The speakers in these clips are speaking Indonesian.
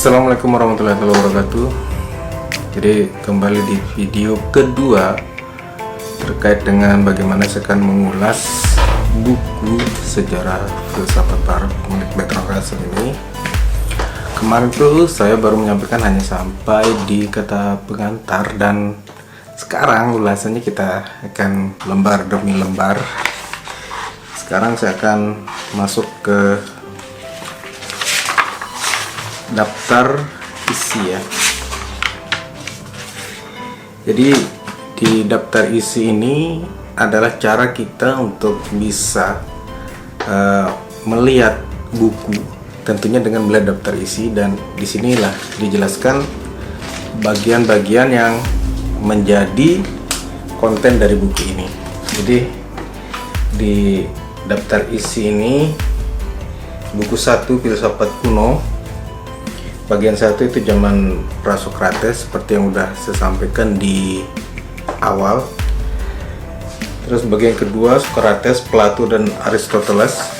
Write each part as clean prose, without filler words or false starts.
Assalamualaikum warahmatullahi wabarakatuh. Jadi kembali di video kedua terkait dengan bagaimana saya akan mengulas buku sejarah filsafat barat milik Bertrand Russell ini. Kemarin tuh saya baru menyampaikan hanya sampai di kata pengantar, dan sekarang ulasannya kita akan lembar demi lembar. Sekarang saya akan masuk ke daftar isi ya. Jadi di daftar isi ini adalah cara kita untuk bisa melihat buku, tentunya dengan melihat daftar isi, dan disinilah dijelaskan bagian-bagian yang menjadi konten dari buku ini. Jadi di daftar isi ini buku 1 filsafat kuno. Bagian 1 itu zaman Prasokrates seperti yang udah saya sampaikan di awal. Terus bagian kedua Socrates, Plato dan Aristoteles.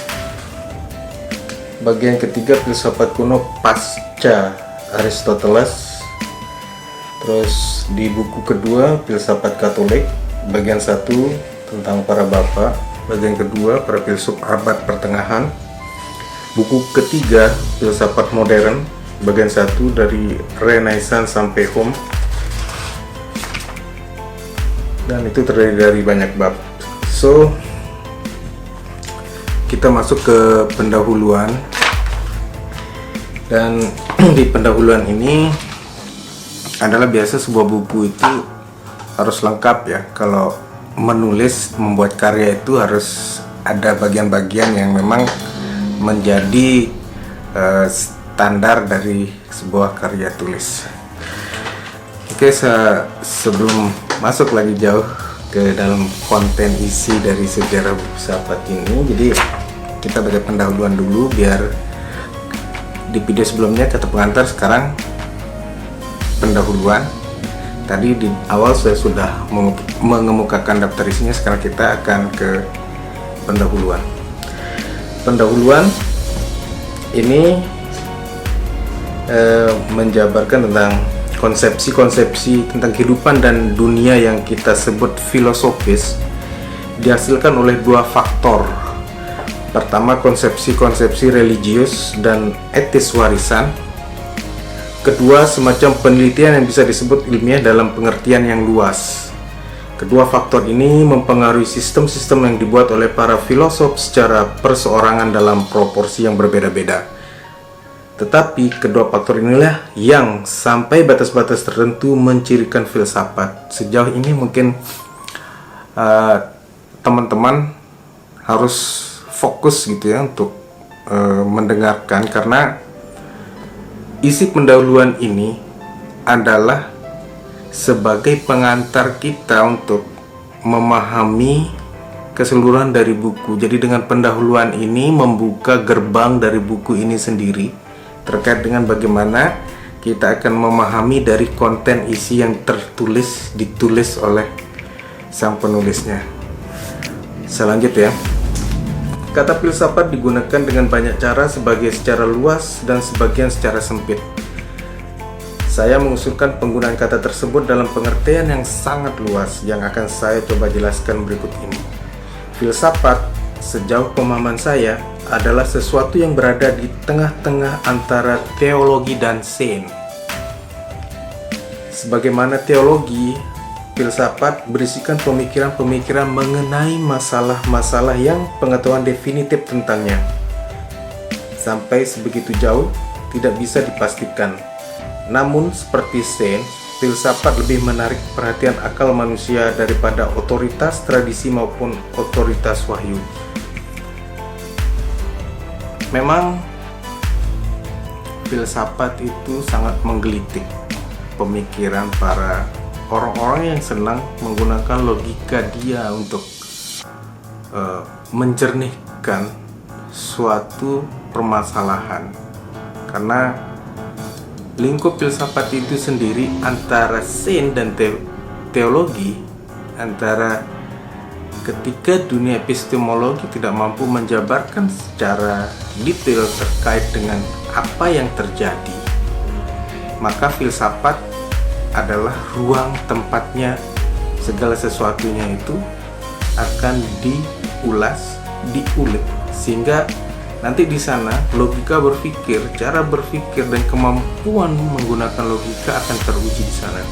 Bagian ketiga filsafat kuno pasca Aristoteles. Terus di buku kedua filsafat Katolik, bagian 1 tentang para bapak, bagian kedua para filsuf abad pertengahan. Buku ketiga filsafat modern, bagian 1 dari Renaissance sampai Home, dan itu terdiri dari banyak bab. So kita masuk ke pendahuluan, dan di pendahuluan ini adalah biasa sebuah buku itu harus lengkap ya. Kalau menulis, membuat karya itu harus ada bagian-bagian yang memang menjadi standar dari sebuah karya tulis. Oke, sebelum masuk lagi jauh ke dalam konten isi dari sejarah buku filsafat ini, jadi kita baca pendahuluan dulu biar di video sebelumnya kata pengantar, sekarang pendahuluan. Tadi di awal saya sudah mengemukakan daftar isinya, sekarang kita akan ke pendahuluan. Pendahuluan ini menjabarkan tentang konsepsi-konsepsi tentang kehidupan dan dunia yang kita sebut filosofis, dihasilkan oleh dua faktor. Pertama, konsepsi-konsepsi religius dan etis warisan. Kedua, semacam penelitian yang bisa disebut ilmiah dalam pengertian yang luas. Kedua faktor ini mempengaruhi sistem-sistem yang dibuat oleh para filosof secara perseorangan dalam proporsi yang berbeda-beda. Tetapi kedua faktor inilah yang sampai batas-batas tertentu mencirikan filsafat. Sejauh ini mungkin teman-teman harus fokus gitu ya untuk mendengarkan, karena isi pendahuluan ini adalah sebagai pengantar kita untuk memahami keseluruhan dari buku. Jadi dengan pendahuluan ini membuka gerbang dari buku ini sendiri terkait dengan bagaimana kita akan memahami dari konten isi yang ditulis oleh sang penulisnya. Selanjutnya, kata filsafat digunakan dengan banyak cara, sebagai secara luas dan sebagian secara sempit. Saya mengusulkan penggunaan kata tersebut dalam pengertian yang sangat luas yang akan saya coba jelaskan berikut ini. Filsafat, sejauh pemahaman saya, adalah sesuatu yang berada di tengah-tengah antara teologi dan sains. Sebagaimana teologi, filsafat berisikan pemikiran-pemikiran mengenai masalah-masalah yang pengetahuan definitif tentangnya sampai sebegitu jauh tidak bisa dipastikan. Namun seperti sains, filsafat lebih menarik perhatian akal manusia daripada otoritas tradisi maupun otoritas wahyu. Memang filsafat itu sangat menggelitik pemikiran para orang-orang yang senang menggunakan logika dia untuk mencernihkan suatu permasalahan. Karena lingkup filsafat itu sendiri antara sains dan teologi, antara ketika dunia epistemologi tidak mampu menjabarkan secara detail terkait dengan apa yang terjadi, maka filsafat adalah ruang tempatnya segala sesuatunya itu akan diulas, diulik, sehingga nanti di sana logika berpikir, cara berpikir dan kemampuan menggunakan logika akan teruji di sana.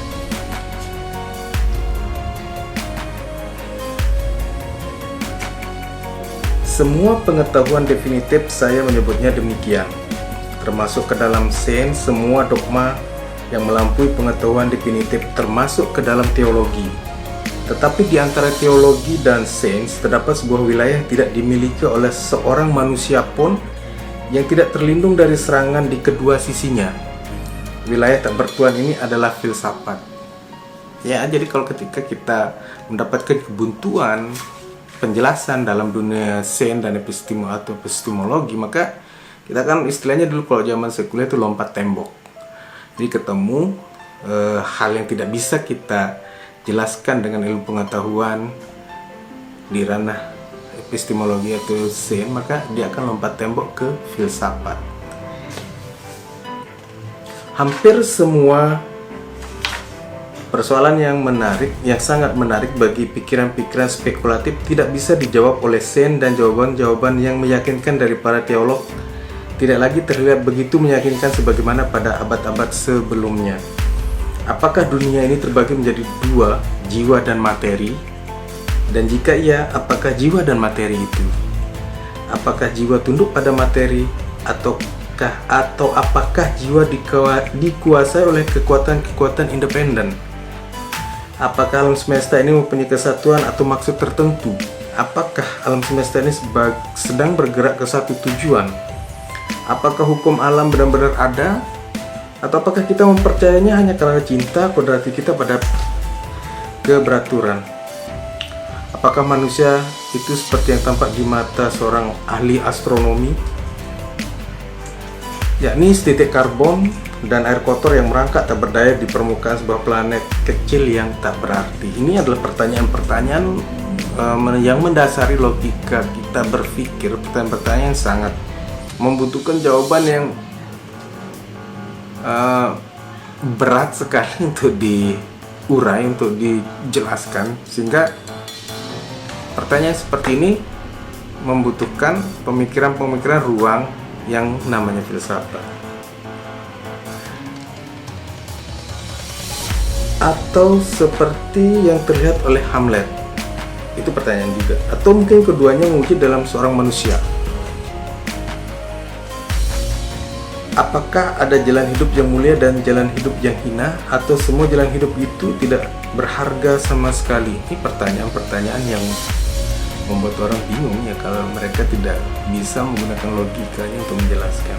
Semua pengetahuan definitif saya menyebutnya demikian, termasuk ke dalam sains, semua dogma yang melampaui pengetahuan definitif termasuk ke dalam teologi. Tetapi di antara teologi dan sains terdapat sebuah wilayah yang tidak dimiliki oleh seorang manusia pun, yang tidak terlindung dari serangan di kedua sisinya. Wilayah tak bertuan ini adalah filsafat. Ya, jadi kalau ketika kita mendapatkan kebuntuan penjelasan dalam dunia sains dan epistemologi, maka kita kan istilahnya dulu kalau zaman sekuler itu lompat tembok. Jadi ketemu hal yang tidak bisa kita jelaskan dengan ilmu pengetahuan di ranah epistemologi atau sains, maka dia akan lompat tembok ke filsafat. Hampir semua persoalan yang menarik, yang sangat menarik bagi pikiran-pikiran spekulatif tidak bisa dijawab oleh sains, dan jawaban-jawaban yang meyakinkan dari para teolog tidak lagi terlihat begitu meyakinkan sebagaimana pada abad-abad sebelumnya. Apakah dunia ini terbagi menjadi dua, jiwa dan materi? Dan jika iya, apakah jiwa dan materi itu? Apakah jiwa tunduk pada materi, atau apakah jiwa dikuasai oleh kekuatan-kekuatan independen? Apakah alam semesta ini mempunyai kesatuan atau maksud tertentu? Apakah alam semesta ini sedang bergerak ke satu tujuan? Apakah hukum alam benar-benar ada? Atau apakah kita mempercayainya hanya karena cinta kodrati kita pada keberaturan? Apakah manusia itu seperti yang tampak di mata seorang ahli astronomi, yakni setitik karbon dan air kotor yang merangkak tak berdaya di permukaan sebuah planet kecil yang tak berarti? Ini adalah pertanyaan-pertanyaan yang mendasari logika kita berpikir, pertanyaan-pertanyaan yang sangat membutuhkan jawaban yang berat sekali untuk diurai, untuk dijelaskan, sehingga pertanyaan seperti ini membutuhkan pemikiran-pemikiran ruang yang namanya filsafat. Atau seperti yang terlihat oleh Hamlet, itu pertanyaan juga. Atau mungkin keduanya mewujud dalam seorang manusia. Apakah ada jalan hidup yang mulia dan jalan hidup yang hina, atau semua jalan hidup itu tidak berharga sama sekali? Ini pertanyaan-pertanyaan yang membuat orang bingung ya kalau mereka tidak bisa menggunakan logikanya untuk menjelaskan.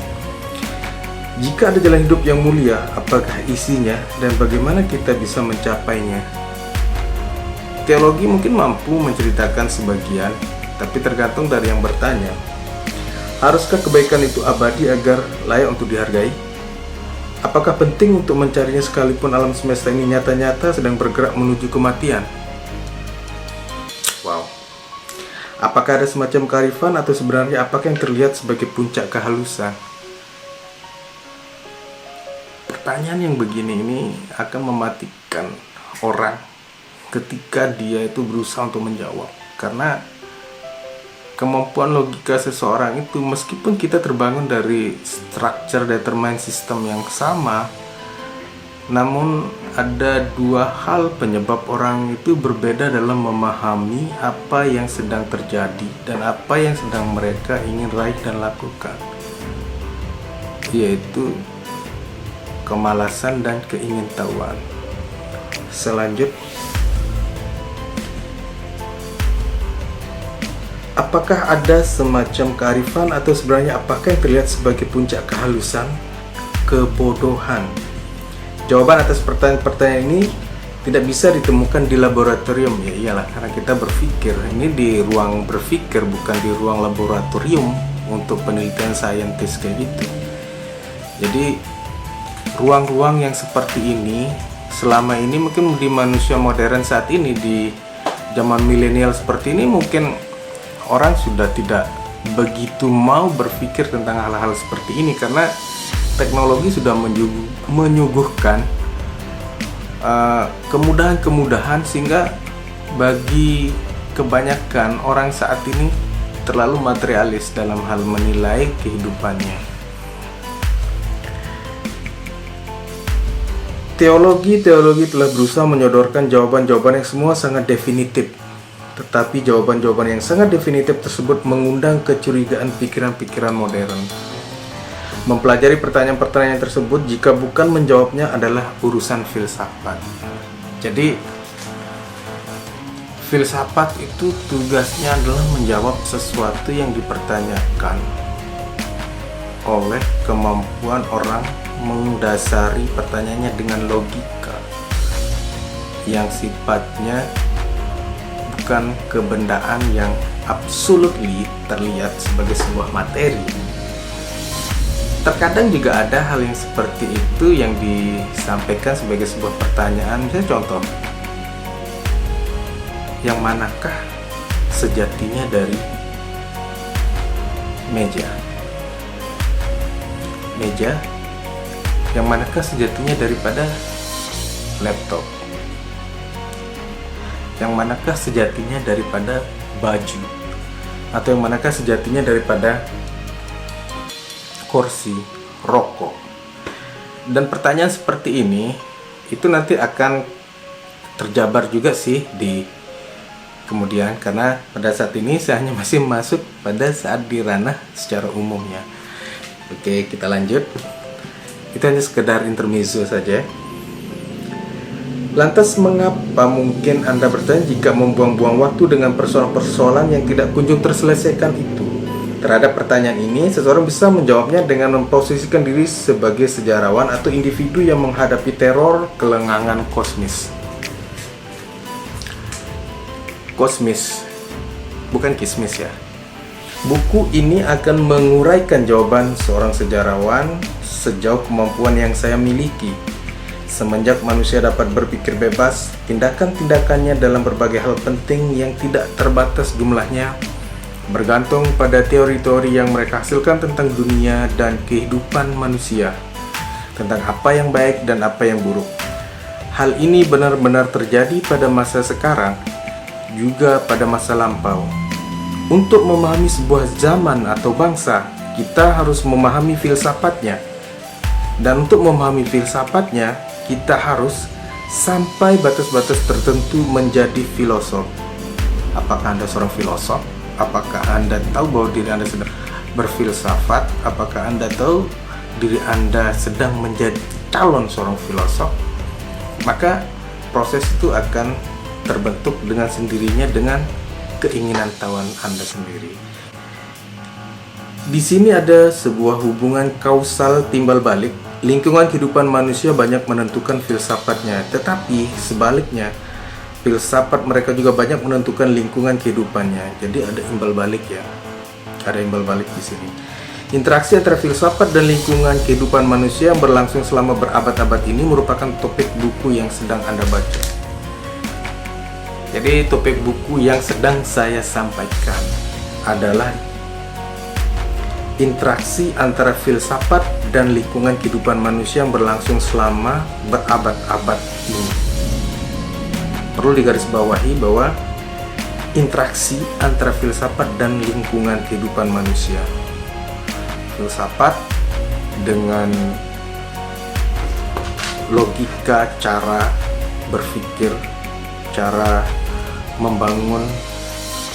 Jika ada jalan hidup yang mulia, apakah isinya dan bagaimana kita bisa mencapainya? Teologi mungkin mampu menceritakan sebagian, tapi tergantung dari yang bertanya. Haruskah kebaikan itu abadi agar layak untuk dihargai? Apakah penting untuk mencarinya sekalipun alam semesta ini nyata-nyata sedang bergerak menuju kematian? Wow. Apakah ada semacam kearifan, atau sebenarnya apakah yang terlihat sebagai puncak kehalusan? Pertanyaan yang begini ini akan mematikan orang ketika dia itu berusaha untuk menjawab, karena kemampuan logika seseorang itu, meskipun kita terbangun dari structure determined system yang sama, namun ada dua hal penyebab orang itu berbeda dalam memahami apa yang sedang terjadi dan apa yang sedang mereka ingin raih dan lakukan, yaitu kemalasan dan keingintahuan. Selanjutnya, apakah ada semacam kearifan, atau sebenarnya apakah yang terlihat sebagai puncak kehalusan? Kebodohan. Jawaban atas pertanyaan-pertanyaan ini tidak bisa ditemukan di laboratorium. Ya iyalah, karena kita berpikir ini di ruang berpikir, bukan di ruang laboratorium untuk penelitian saintis kayak gitu. Jadi ruang-ruang yang seperti ini selama ini mungkin di manusia modern saat ini, di zaman milenial seperti ini, mungkin orang sudah tidak begitu mau berpikir tentang hal-hal seperti ini, karena teknologi sudah menyuguhkan kemudahan-kemudahan sehingga bagi kebanyakan orang saat ini terlalu materialis dalam hal menilai kehidupannya. Teologi telah berusaha menyodorkan jawaban-jawaban yang semua sangat definitif. Tetapi jawaban-jawaban yang sangat definitif tersebut mengundang kecurigaan pikiran-pikiran modern. Mempelajari pertanyaan-pertanyaan tersebut jika bukan menjawabnya adalah urusan filsafat. Jadi filsafat itu tugasnya adalah menjawab sesuatu yang dipertanyakan oleh kemampuan orang mendasari pertanyaannya dengan logika yang sifatnya bukan kebendaan yang absolutely terlihat sebagai sebuah materi. Terkadang juga ada hal yang seperti itu yang disampaikan sebagai sebuah pertanyaan. Misalnya contoh, yang manakah sejatinya dari meja? Yang manakah sejatinya daripada laptop? Yang manakah sejatinya daripada baju? Atau yang manakah sejatinya daripada kursi, rokok? Dan pertanyaan seperti ini itu nanti akan terjabar juga sih di kemudian, karena pada saat ini saya hanya masih masuk pada saat di ranah secara umumnya. Oke, kita lanjut. Itu hanya sekedar intermezzo saja. Lantas mengapa mungkin Anda bertanya jika membuang-buang waktu dengan persoalan-persoalan yang tidak kunjung terselesaikan itu? Terhadap pertanyaan ini, seseorang bisa menjawabnya dengan memposisikan diri sebagai sejarawan atau individu yang menghadapi teror kelengangan kosmis. Kosmis, bukan kismis ya. Buku ini akan menguraikan jawaban seorang sejarawan sejauh kemampuan yang saya miliki. Semenjak manusia dapat berpikir bebas, tindakan-tindakannya dalam berbagai hal penting yang tidak terbatas jumlahnya bergantung pada teori-teori yang mereka hasilkan tentang dunia dan kehidupan manusia, tentang apa yang baik dan apa yang buruk. Hal ini benar-benar terjadi pada masa sekarang, juga pada masa lampau. Untuk memahami sebuah zaman atau bangsa, kita harus memahami filsafatnya. Dan untuk memahami filsafatnya, kita harus sampai batas-batas tertentu menjadi filosof. Apakah Anda seorang filosof? Apakah Anda tahu bahwa diri Anda sedang berfilsafat? Apakah Anda tahu diri Anda sedang menjadi calon seorang filosof? Maka proses itu akan terbentuk dengan sendirinya dengan keinginan tahuan Anda sendiri. Di sini ada sebuah hubungan kausal timbal balik. Lingkungan kehidupan manusia banyak menentukan filsafatnya, tetapi sebaliknya, filsafat mereka juga banyak menentukan lingkungan kehidupannya. Jadi ada imbal balik ya. Ada imbal balik di sini. Interaksi antara filsafat dan lingkungan kehidupan manusia yang berlangsung selama berabad-abad ini merupakan topik buku yang sedang Anda baca. Jadi topik buku yang sedang saya sampaikan adalah interaksi antara filsafat dan lingkungan kehidupan manusia yang berlangsung selama berabad-abad ini. Perlu digarisbawahi bahwa interaksi antara filsafat dan lingkungan kehidupan manusia. Filsafat dengan logika cara berpikir, cara membangun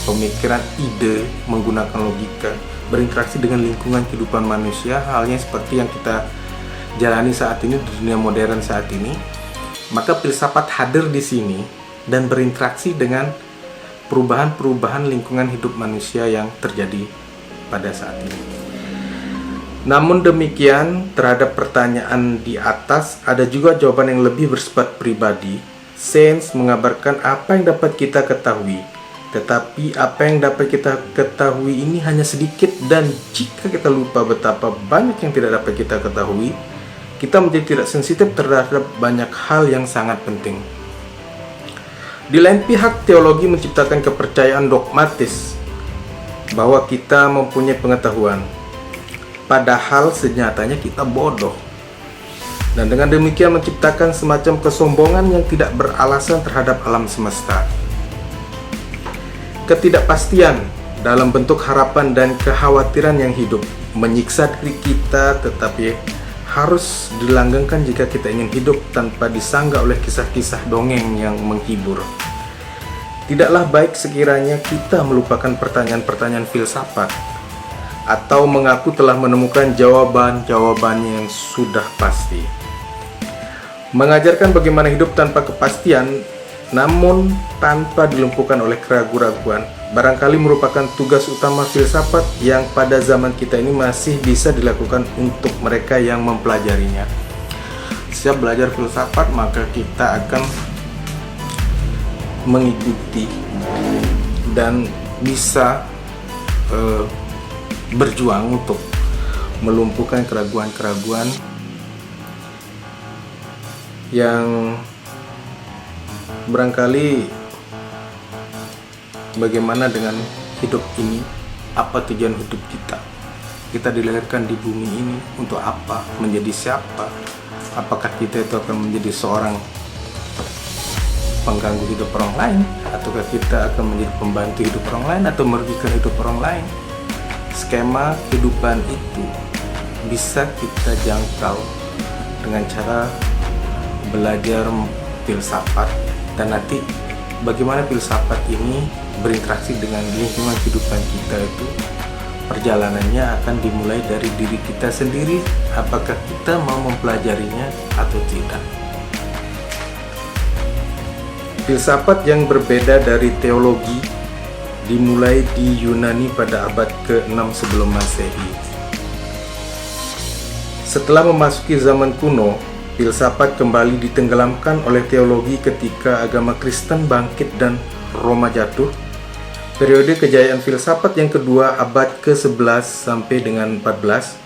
pemikiran, ide menggunakan logika, berinteraksi dengan lingkungan kehidupan manusia, halnya seperti yang kita jalani saat ini di dunia modern saat ini. Maka filsafat hadir di sini dan berinteraksi dengan perubahan-perubahan lingkungan hidup manusia yang terjadi pada saat ini. Namun demikian, terhadap pertanyaan di atas ada juga jawaban yang lebih bersifat pribadi. Sains mengabarkan apa yang dapat kita ketahui, tetapi apa yang dapat kita ketahui ini hanya sedikit, dan jika kita lupa betapa banyak yang tidak dapat kita ketahui, kita menjadi tidak sensitif terhadap banyak hal yang sangat penting. Di lain pihak, teologi menciptakan kepercayaan dogmatis bahwa kita mempunyai pengetahuan. padahal senyatanya kita bodoh. Dan dengan demikian menciptakan semacam kesombongan yang tidak beralasan terhadap alam semesta. Ketidakpastian dalam bentuk harapan dan kekhawatiran yang hidup menyiksa diri kita, tetapi harus dilanggengkan jika kita ingin hidup tanpa disanggah oleh kisah-kisah dongeng yang menghibur. Tidaklah baik sekiranya kita melupakan pertanyaan-pertanyaan filsafat atau mengaku telah menemukan jawaban-jawabannya yang sudah pasti. Mengajarkan bagaimana hidup tanpa kepastian, namun tanpa dilumpuhkan oleh keraguan-raguan, barangkali merupakan tugas utama filsafat yang pada zaman kita ini masih bisa dilakukan untuk mereka yang mempelajarinya. Setiap belajar filsafat, maka kita akan mengikuti dan bisa berjuang untuk melumpuhkan keraguan-keraguan yang barangkali bagaimana dengan hidup ini, apa tujuan hidup kita? Kita dilahirkan di bumi ini untuk apa? Menjadi siapa? Apakah kita itu akan menjadi seorang pengganggu hidup orang lain, ataukah kita akan menjadi pembantu hidup orang lain atau merugikan hidup orang lain? Skema kehidupan itu bisa kita jangkau dengan cara belajar filsafat, dan nanti bagaimana filsafat ini berinteraksi dengan lingkungan kehidupan kita itu. Perjalanannya akan dimulai dari diri kita sendiri, apakah kita mau mempelajarinya atau tidak. Filsafat yang berbeda dari teologi dimulai di Yunani pada abad ke-6 sebelum Masehi. Setelah memasuki zaman kuno, filsafat kembali ditenggelamkan oleh teologi ketika agama Kristen bangkit dan Roma jatuh. Periode kejayaan filsafat yang kedua, abad ke-11 sampai dengan 14,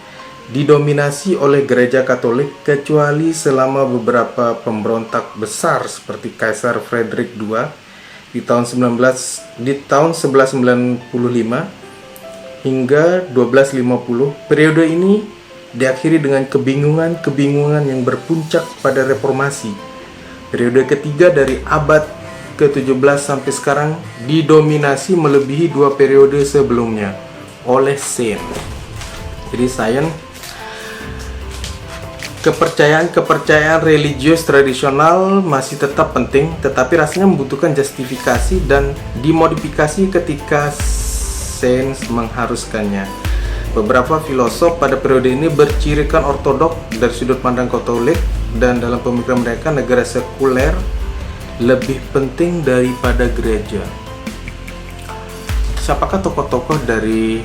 didominasi oleh gereja Katolik, kecuali selama beberapa pemberontak besar seperti Kaisar Frederick II di tahun 1195 hingga 1250. Periode ini diakhiri dengan kebingungan yang berpuncak pada reformasi. Periode ketiga dari abad ke-17 sampai sekarang didominasi melebihi dua periode sebelumnya oleh Sains. Jadi sains, kepercayaan religius tradisional masih tetap penting, tetapi rasanya membutuhkan justifikasi dan dimodifikasi ketika sains mengharuskannya. Beberapa filosof pada periode ini bercirikan ortodok dari sudut pandang Katolik, dan dalam pemikiran mereka negara sekuler lebih penting daripada gereja. Siapakah tokoh-tokoh dari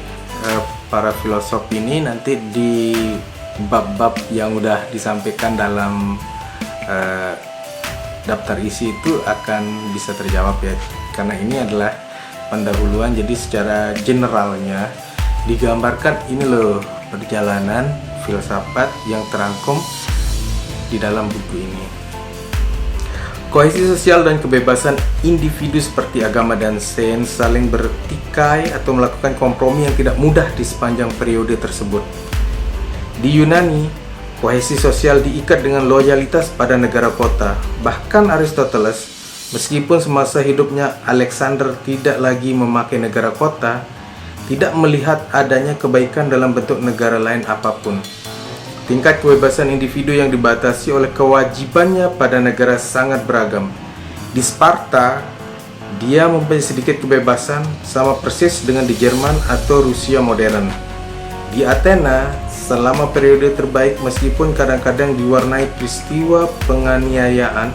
para filosof ini? Nanti di bab-bab yang udah disampaikan dalam daftar isi itu akan bisa terjawab ya, karena ini adalah pendahuluan. Jadi secara generalnya digambarkan ini loh perjalanan filsafat yang terangkum di dalam buku ini. Kohesi sosial dan kebebasan individu seperti agama dan sains saling bertikai atau melakukan kompromi yang tidak mudah di sepanjang periode tersebut. Di Yunani, kohesi sosial diikat dengan loyalitas pada negara kota. Bahkan Aristoteles, meskipun semasa hidupnya Alexander tidak lagi memakai negara kota, tidak melihat adanya kebaikan dalam bentuk negara lain apapun. Tingkat kebebasan individu yang dibatasi oleh kewajibannya pada negara sangat beragam. Di Sparta, dia mempunyai sedikit kebebasan, sama persis dengan di Jerman atau Rusia modern. Di Athena, selama periode terbaik meskipun kadang-kadang diwarnai peristiwa penganiayaan,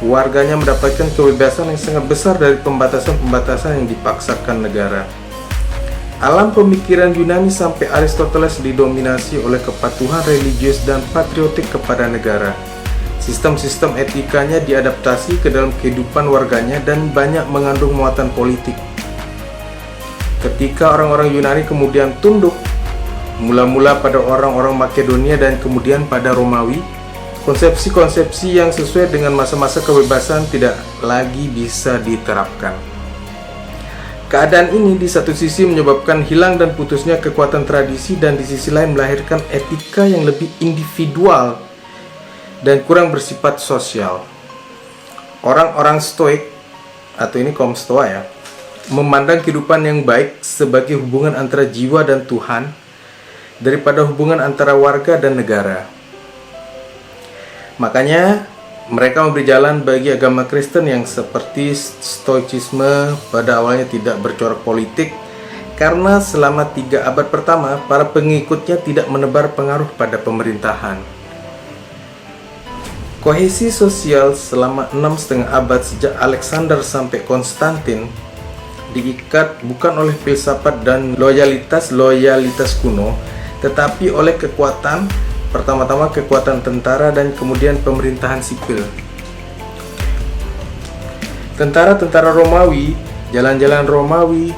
warganya mendapatkan kebebasan yang sangat besar dari pembatasan-pembatasan yang dipaksakan negara. Alam pemikiran Yunani sampai Aristoteles didominasi oleh kepatuhan religius dan patriotik kepada negara. Sistem-sistem etikanya diadaptasi ke dalam kehidupan warganya dan banyak mengandung muatan politik. Ketika orang-orang Yunani kemudian tunduk, mula-mula pada orang-orang Makedonia dan kemudian pada Romawi, konsepsi-konsepsi yang sesuai dengan masa-masa kebebasan tidak lagi bisa diterapkan. Keadaan ini di satu sisi menyebabkan hilang dan putusnya kekuatan tradisi, dan di sisi lain melahirkan etika yang lebih individual dan kurang bersifat sosial. Orang-orang Stoik, atau ini kaum Stoa ya, memandang kehidupan yang baik sebagai hubungan antara jiwa dan Tuhan daripada hubungan antara warga dan negara. Makanya mereka memberi jalan bagi agama Kristen yang seperti Stoicisme pada awalnya tidak bercorak politik, karena selama 3 abad pertama para pengikutnya tidak menebar pengaruh pada pemerintahan. Kohesi sosial selama 6,5 abad sejak Alexander sampai Konstantin diikat bukan oleh filsafat dan loyalitas kuno, tetapi oleh kekuatan, pertama-tama kekuatan tentara dan kemudian pemerintahan sipil. Tentara-tentara Romawi, jalan-jalan Romawi,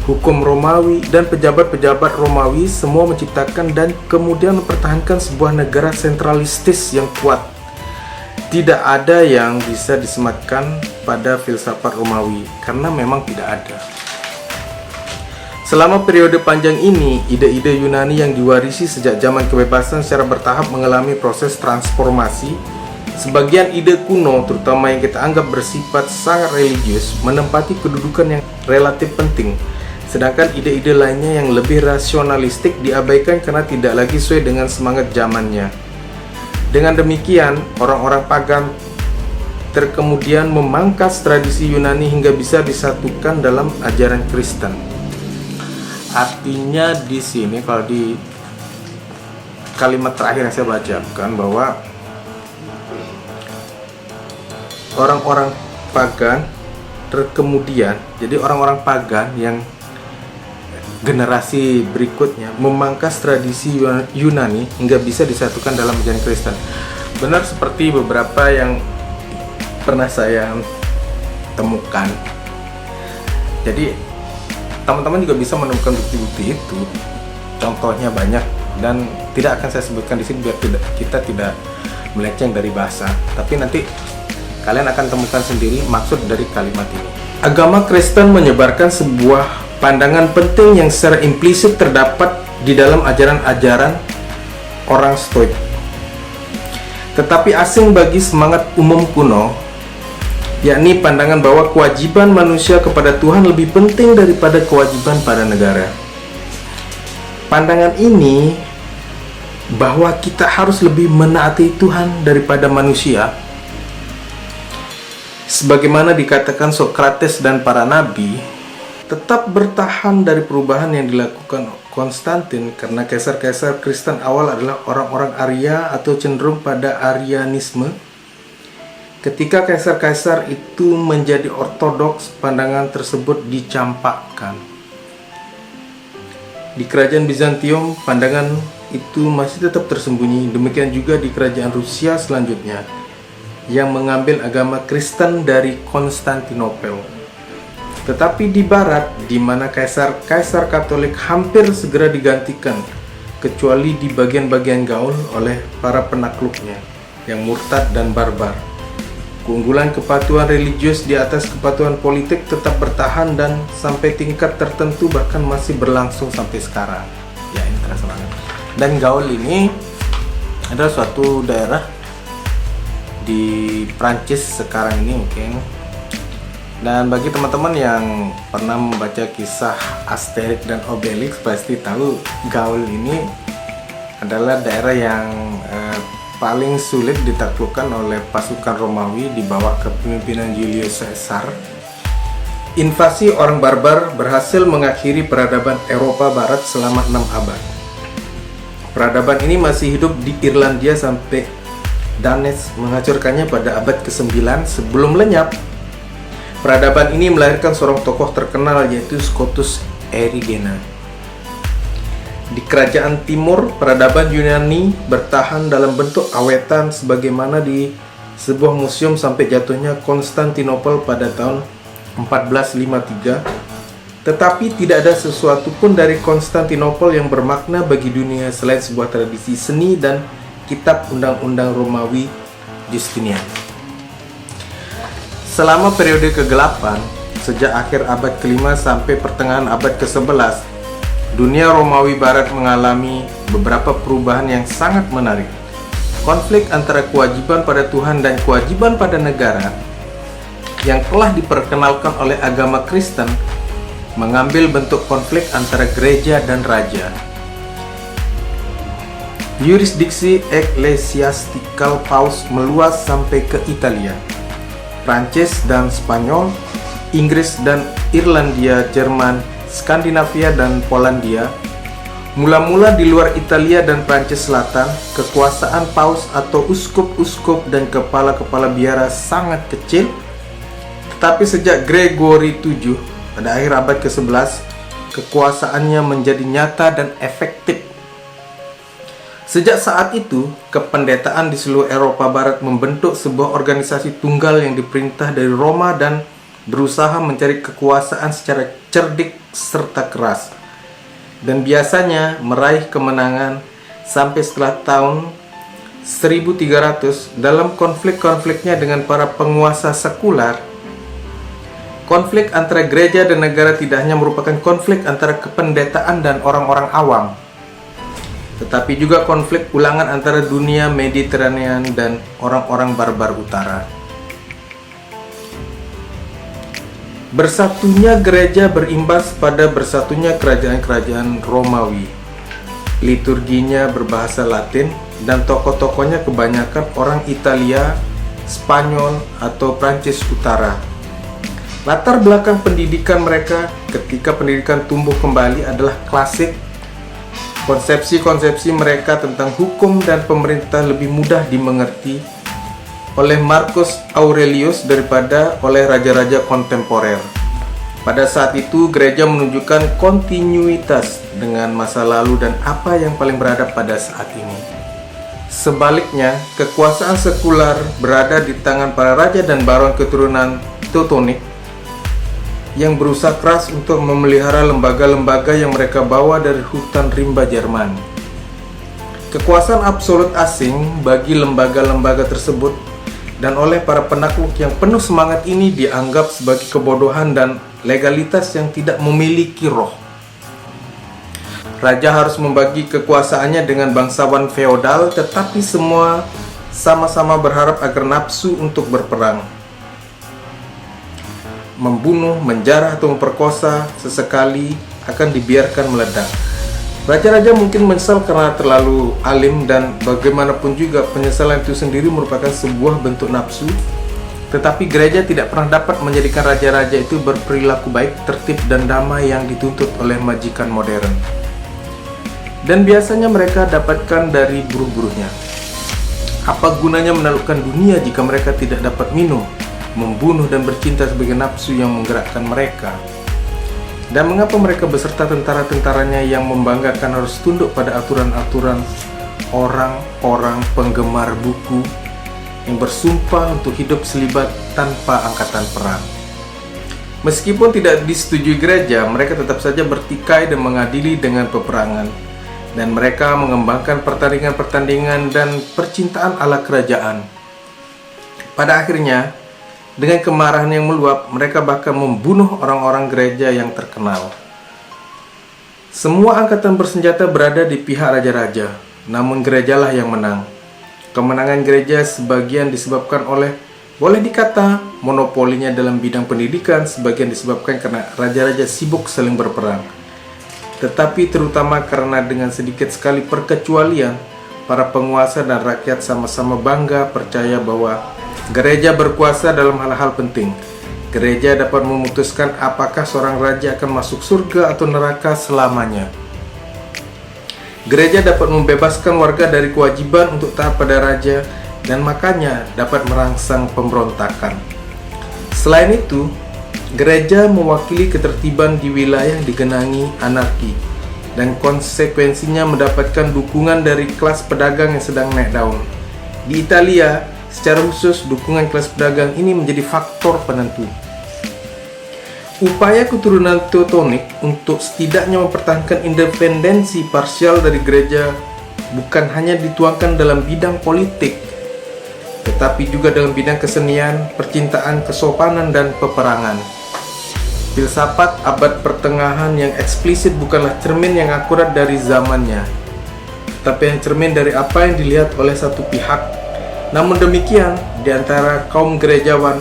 hukum Romawi, dan pejabat-pejabat Romawi semua menciptakan dan kemudian mempertahankan sebuah negara sentralistis yang kuat. Tidak ada yang bisa disematkan pada filsafat Romawi, karena memang tidak ada. Selama periode panjang ini, ide-ide Yunani yang diwarisi sejak zaman kebebasan secara bertahap mengalami proses transformasi. Sebagian ide kuno, terutama yang kita anggap bersifat sangat religius, menempati kedudukan yang relatif penting, sedangkan ide-ide lainnya yang lebih rasionalistik diabaikan karena tidak lagi sesuai dengan semangat zamannya. Dengan demikian, orang-orang pagan terkemudian memangkas tradisi Yunani hingga bisa disatukan dalam ajaran Kristen. Artinya di sini, kalau di kalimat terakhir yang saya bacakan, bahwa orang-orang pagan terkemudian, jadi orang-orang pagan yang generasi berikutnya memangkas tradisi Yunani hingga bisa disatukan dalam ajaran Kristen. Benar seperti beberapa yang pernah saya temukan. Jadi teman-teman juga bisa menemukan bukti-bukti itu. Contohnya banyak dan tidak akan saya sebutkan di sini biar kita tidak melenceng dari bahasa. Tapi nanti kalian akan temukan sendiri maksud dari kalimat ini. Agama Kristen menyebarkan sebuah pandangan penting yang secara implisit terdapat di dalam ajaran-ajaran orang Stoik, tetapi asing bagi semangat umum kuno, yakni pandangan bahwa kewajiban manusia kepada Tuhan lebih penting daripada kewajiban pada negara. Pandangan ini bahwa kita harus lebih menaati Tuhan daripada manusia, sebagaimana dikatakan Socrates dan para nabi, tetap bertahan dari perubahan yang dilakukan Konstantin, karena kaisar-kaisar Kristen awal adalah orang-orang Arya atau cenderung pada Arianisme. Ketika kaisar-kaisar itu menjadi ortodoks, pandangan tersebut dicampakkan. Di kerajaan Bizantium, pandangan itu masih tetap tersembunyi. Demikian juga di kerajaan Rusia selanjutnya, yang mengambil agama Kristen dari Konstantinopel. Tetapi di barat, di mana kaisar-kaisar Katolik hampir segera digantikan, kecuali di bagian-bagian Gaul oleh para penakluknya yang murtad dan barbar, keunggulan kepatuhan religius di atas kepatuhan politik tetap bertahan dan sampai tingkat tertentu bahkan masih berlangsung sampai sekarang. Ya, ini terasa banget. Dan Gaul ini adalah suatu daerah di Prancis sekarang ini mungkin. Dan bagi teman-teman yang pernah membaca kisah Asterix dan Obelix pasti tahu Gaul ini adalah daerah yang paling sulit ditaklukkan oleh pasukan Romawi di bawah kepemimpinan Julius Caesar. Invasi orang barbar berhasil mengakhiri peradaban Eropa Barat selama 6 abad. Peradaban ini masih hidup di Irlandia sampai Danes menghancurkannya pada abad ke-9 sebelum lenyap. Peradaban ini melahirkan seorang tokoh terkenal, yaitu Scotus Erigena. Di kerajaan timur, peradaban Yunani bertahan dalam bentuk awetan sebagaimana di sebuah museum sampai jatuhnya Konstantinopel pada tahun 1453. Tetapi tidak ada sesuatu pun dari Konstantinopel yang bermakna bagi dunia selain sebuah tradisi seni dan kitab undang-undang Romawi Justinian. Selama periode kegelapan, sejak akhir abad ke-5 sampai pertengahan abad ke-11, dunia Romawi Barat mengalami beberapa perubahan yang sangat menarik. Konflik antara kewajiban pada Tuhan dan kewajiban pada negara yang telah diperkenalkan oleh agama Kristen mengambil bentuk konflik antara gereja dan raja. Yurisdiksi eklesiastikal Paus meluas sampai ke Italia, Prancis dan Spanyol, Inggris dan Irlandia, Jerman, Skandinavia dan Polandia. Mula-mula di luar Italia dan Prancis Selatan, kekuasaan paus atau uskup-uskup dan kepala-kepala biara sangat kecil. Tetapi sejak Gregory VII pada akhir abad ke-11, kekuasaannya menjadi nyata dan efektif. Sejak saat itu, kependetaan di seluruh Eropa Barat membentuk sebuah organisasi tunggal yang diperintah dari Roma dan berusaha mencari kekuasaan secara cerdik serta keras, dan biasanya meraih kemenangan sampai setelah tahun 1300 dalam konflik-konfliknya dengan para penguasa sekular. Konflik antara gereja dan negara tidak hanya merupakan konflik antara kependetaan dan orang-orang awam, tetapi juga konflik ulangan antara dunia Mediterranean dan orang-orang barbar utara. Bersatunya gereja berimbas pada bersatunya kerajaan-kerajaan Romawi. Liturginya berbahasa Latin dan tokoh-tokohnya kebanyakan orang Italia, Spanyol, atau Prancis Utara. Latar belakang pendidikan mereka ketika pendidikan tumbuh kembali adalah klasik. Konsepsi-konsepsi mereka tentang hukum dan pemerintah lebih mudah dimengerti oleh Marcus Aurelius daripada oleh raja-raja kontemporer. Pada saat itu, gereja menunjukkan kontinuitas dengan masa lalu dan apa yang paling beradab pada saat ini. Sebaliknya, kekuasaan sekular berada di tangan para raja dan baron keturunan Teutonic yang berusaha keras untuk memelihara lembaga-lembaga yang mereka bawa dari hutan rimba Jerman. Kekuasaan absolut asing bagi lembaga-lembaga tersebut dan oleh para penakluk yang penuh semangat ini dianggap sebagai kebodohan dan legalitas yang tidak memiliki roh. Raja harus membagi kekuasaannya dengan bangsawan feodal, tetapi semua sama-sama berharap agar nafsu untuk berperang, membunuh, menjarah, atau memperkosa sesekali akan dibiarkan meledak. Raja-raja mungkin menyesal karena terlalu alim, dan bagaimanapun juga penyesalan itu sendiri merupakan sebuah bentuk nafsu. Tetapi gereja tidak pernah dapat menjadikan raja-raja itu berperilaku baik, tertib, dan damai yang dituntut oleh majikan modern. Dan biasanya mereka dapatkan dari buruh-buruhnya. Apa gunanya menaklukkan dunia jika mereka tidak dapat minum, membunuh, dan bercinta sebagai nafsu yang menggerakkan mereka? Dan mengapa mereka beserta tentara-tentaranya yang membanggakan harus tunduk pada aturan-aturan orang-orang penggemar buku yang bersumpah untuk hidup selibat tanpa angkatan perang? Meskipun tidak disetujui gereja, mereka tetap saja bertikai dan mengadili dengan peperangan, dan mereka mengembangkan pertandingan-pertandingan dan percintaan ala kerajaan. Pada akhirnya, dengan kemarahan yang meluap, mereka bahkan membunuh orang-orang gereja yang terkenal. Semua angkatan bersenjata berada di pihak raja-raja, namun gerejalah yang menang. Kemenangan gereja sebagian disebabkan oleh, boleh dikata, monopolinya dalam bidang pendidikan, sebagian disebabkan karena raja-raja sibuk saling berperang. Tetapi terutama karena dengan sedikit sekali perkecualian, para penguasa dan rakyat sama-sama bangga percaya bahwa gereja berkuasa dalam hal-hal penting. Gereja dapat memutuskan apakah seorang raja akan masuk surga atau neraka selamanya. Gereja dapat membebaskan warga dari kewajiban untuk taat pada raja, dan makanya dapat merangsang pemberontakan. Selain itu, gereja mewakili ketertiban di wilayah yang digenangi anarki, dan konsekuensinya mendapatkan dukungan dari kelas pedagang yang sedang naik daun. Di Italia, secara khusus, dukungan kelas pedagang ini menjadi faktor penentu. Upaya keturunan Teutonic untuk setidaknya mempertahankan independensi parsial dari gereja bukan hanya dituangkan dalam bidang politik, tetapi juga dalam bidang kesenian, percintaan, kesopanan, dan peperangan. Filsafat abad pertengahan yang eksplisit bukanlah cermin yang akurat dari zamannya, tapi yang cermin dari apa yang dilihat oleh satu pihak. Namun demikian, di antara kaum gerejawan,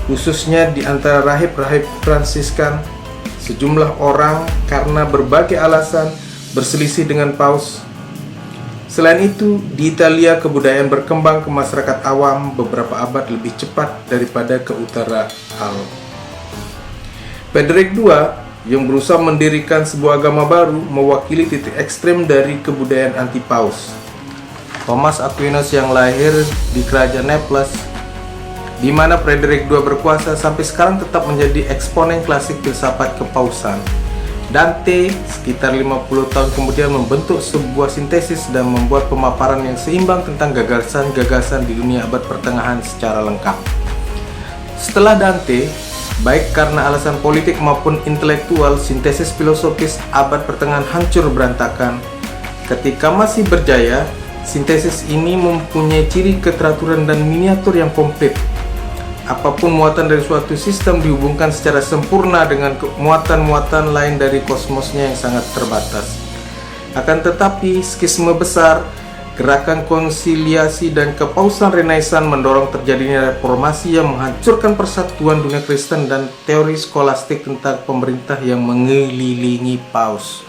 khususnya di antara rahib-rahib Fransiskan, sejumlah orang karena berbagai alasan berselisih dengan paus. Selain itu, di Italia kebudayaan berkembang ke masyarakat awam beberapa abad lebih cepat daripada ke utara Alp. Frederick II yang berusaha mendirikan sebuah agama baru mewakili titik ekstrem dari kebudayaan anti-paus. Thomas Aquinas yang lahir di kerajaan Naples, di mana Frederick II berkuasa, sampai sekarang tetap menjadi eksponen klasik filsafat kepausan. Dante sekitar 50 tahun kemudian membentuk sebuah sintesis dan membuat pemaparan yang seimbang tentang gagasan-gagasan di dunia abad pertengahan secara lengkap. Setelah Dante, baik karena alasan politik maupun intelektual, sintesis filosofis abad pertengahan hancur berantakan. Ketika masih berjaya, sintesis ini mempunyai ciri keteraturan dan miniatur yang komplit. Apapun muatan dari suatu sistem dihubungkan secara sempurna dengan muatan-muatan lain dari kosmosnya yang sangat terbatas. Akan tetapi, skisme besar, gerakan konsiliasi dan kepausan Renaissance mendorong terjadinya reformasi yang menghancurkan persatuan dunia Kristen dan teori skolastik tentang pemerintah yang mengelilingi paus.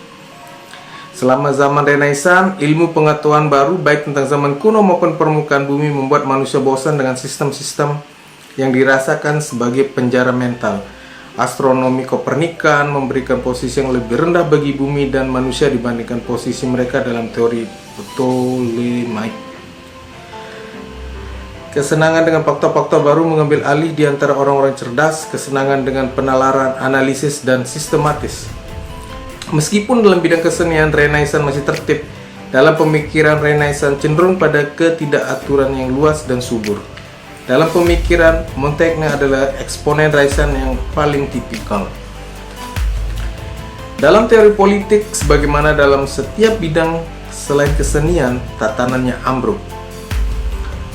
Selama zaman Renaissance, ilmu pengetahuan baru baik tentang zaman kuno maupun permukaan bumi membuat manusia bosan dengan sistem-sistem yang dirasakan sebagai penjara mental. Astronomi Kopernikan memberikan posisi yang lebih rendah bagi bumi dan manusia dibandingkan posisi mereka dalam teori Ptolemaic. Kesenangan dengan fakta-fakta baru mengambil alih di antara orang-orang cerdas, kesenangan dengan penalaran, analisis, dan sistematis. Meskipun dalam bidang kesenian Renaissance masih tertib, dalam pemikiran Renaissance cenderung pada ketidakaturan yang luas dan subur. Dalam pemikiran, Montaigne adalah eksponen Renaissance yang paling tipikal. Dalam teori politik, sebagaimana dalam setiap bidang selain kesenian, tatanannya ambruk.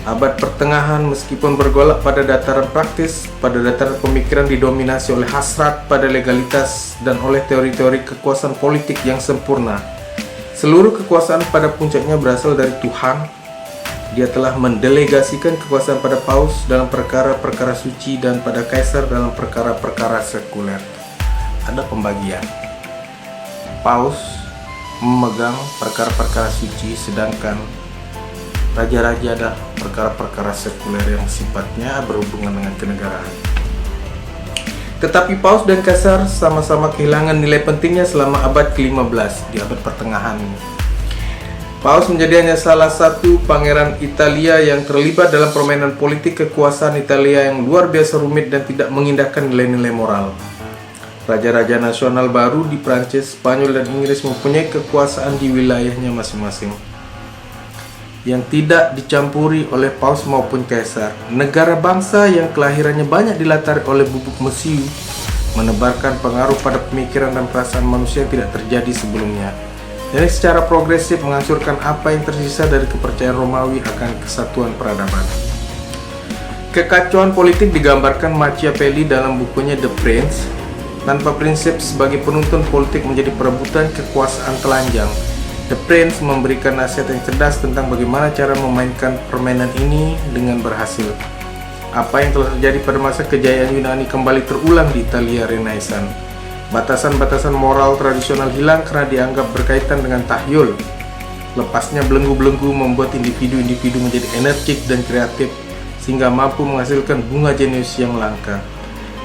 Abad pertengahan meskipun bergolak pada dataran praktis, pada dataran pemikiran didominasi oleh hasrat pada legalitas dan oleh teori-teori kekuasaan politik yang sempurna. Seluruh kekuasaan pada puncaknya berasal dari Tuhan. Dia telah mendelegasikan kekuasaan pada paus dalam perkara-perkara suci dan pada kaisar dalam perkara-perkara sekuler. Ada pembagian. Paus memegang perkara-perkara suci, sedangkan raja-raja adalah perkara-perkara sekuler yang sifatnya berhubungan dengan kenegaraan. Tetapi paus dan kaisar sama-sama kehilangan nilai pentingnya selama abad ke-15 di abad pertengahan ini. Paus menjadi hanya salah satu pangeran Italia yang terlibat dalam permainan politik kekuasaan Italia yang luar biasa rumit dan tidak mengindahkan nilai-nilai moral. Raja-raja nasional baru di Prancis, Spanyol, dan Inggris mempunyai kekuasaan di wilayahnya masing-masing yang tidak dicampuri oleh paus maupun kaisar. Negara bangsa yang kelahirannya banyak dilatari oleh bubuk mesiu menebarkan pengaruh pada pemikiran dan perasaan manusia yang tidak terjadi sebelumnya. Jadi secara progresif menghancurkan apa yang tersisa dari kepercayaan Romawi akan kesatuan peradaban. Kekacauan politik digambarkan Machiavelli dalam bukunya The Prince. Tanpa prinsip sebagai penuntun, politik menjadi perebutan kekuasaan telanjang. The Prince memberikan nasihat yang cerdas tentang bagaimana cara memainkan permainan ini dengan berhasil. Apa yang telah terjadi pada masa kejayaan Yunani kembali terulang di Italia Renaissance. Batasan-batasan moral tradisional hilang karena dianggap berkaitan dengan tahyul. Lepasnya belenggu-belenggu membuat individu-individu menjadi energik dan kreatif sehingga mampu menghasilkan bunga jenius yang langka.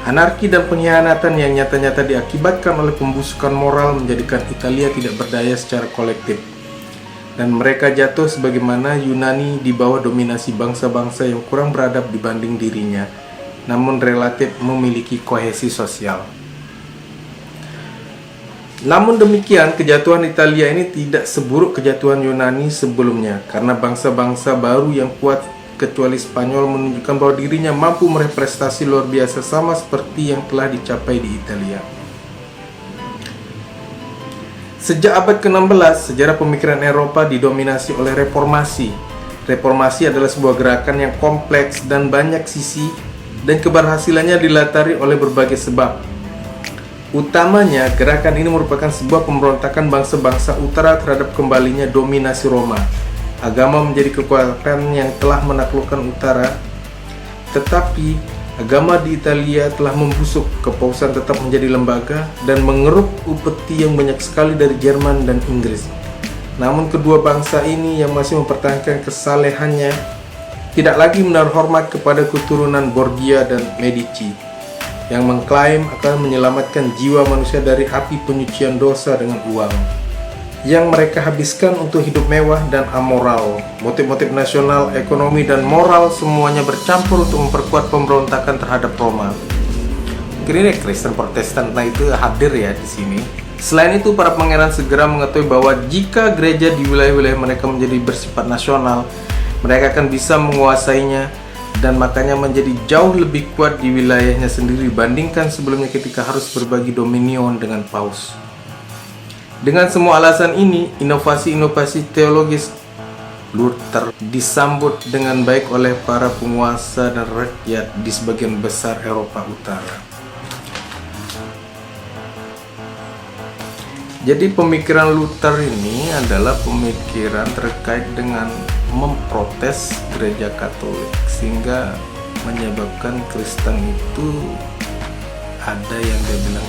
Anarki dan pengkhianatan yang nyata-nyata diakibatkan oleh pembusukan moral menjadikan Italia tidak berdaya secara kolektif. Dan mereka jatuh sebagaimana Yunani di bawah dominasi bangsa-bangsa yang kurang beradab dibanding dirinya, namun relatif memiliki kohesi sosial. Namun demikian, kejatuhan Italia ini tidak seburuk kejatuhan Yunani sebelumnya, karena bangsa-bangsa baru yang kuat kecuali Spanyol menunjukkan bahwa dirinya mampu meraih prestasi luar biasa sama seperti yang telah dicapai di Italia. Sejak abad ke-16, sejarah pemikiran Eropa didominasi oleh reformasi. Reformasi adalah sebuah gerakan yang kompleks dan banyak sisi, dan keberhasilannya dilatari oleh berbagai sebab. Utamanya, gerakan ini merupakan sebuah pemberontakan bangsa-bangsa utara terhadap kembalinya dominasi Roma. Agama menjadi kekuatan yang telah menaklukkan utara, tetapi agama di Italia telah membusuk. Kepausan tetap menjadi lembaga dan mengeruk upeti yang banyak sekali dari Jerman dan Inggris. Namun kedua bangsa ini yang masih mempertahankan kesalehannya tidak lagi menaruh hormat kepada keturunan Borgia dan Medici yang mengklaim akan menyelamatkan jiwa manusia dari api penyucian dosa dengan uang yang mereka habiskan untuk hidup mewah dan amoral. Motif-motif nasional, ekonomi, dan moral semuanya bercampur untuk memperkuat pemberontakan terhadap Roma. Mungkin ini Kristen Protestan itu hadir ya di sini. Selain itu, para pangeran segera mengetahui bahwa jika gereja di wilayah-wilayah mereka menjadi bersifat nasional, mereka akan bisa menguasainya, dan makanya menjadi jauh lebih kuat di wilayahnya sendiri dibandingkan sebelumnya ketika harus berbagi dominion dengan paus. Dengan semua alasan ini, inovasi-inovasi teologis Luther disambut dengan baik oleh para penguasa dan rakyat di sebagian besar Eropa Utara. Jadi pemikiran Luther ini adalah pemikiran terkait dengan memprotes gereja Katolik, sehingga menyebabkan Kristen itu ada yang dia bilang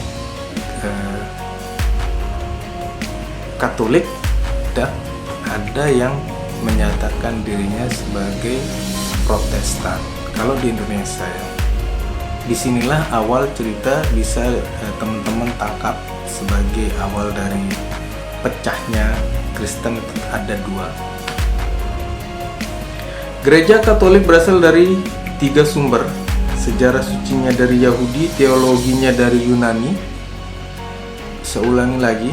Katolik dan ada yang menyatakan dirinya sebagai Protestan. Kalau di Indonesia ya, disinilah awal cerita bisa teman-teman tangkap sebagai awal dari pecahnya Kristen ada dua. Gereja Katolik berasal dari tiga sumber. Sejarah sucinya dari Yahudi, teologinya dari Yunani. Seulangi lagi,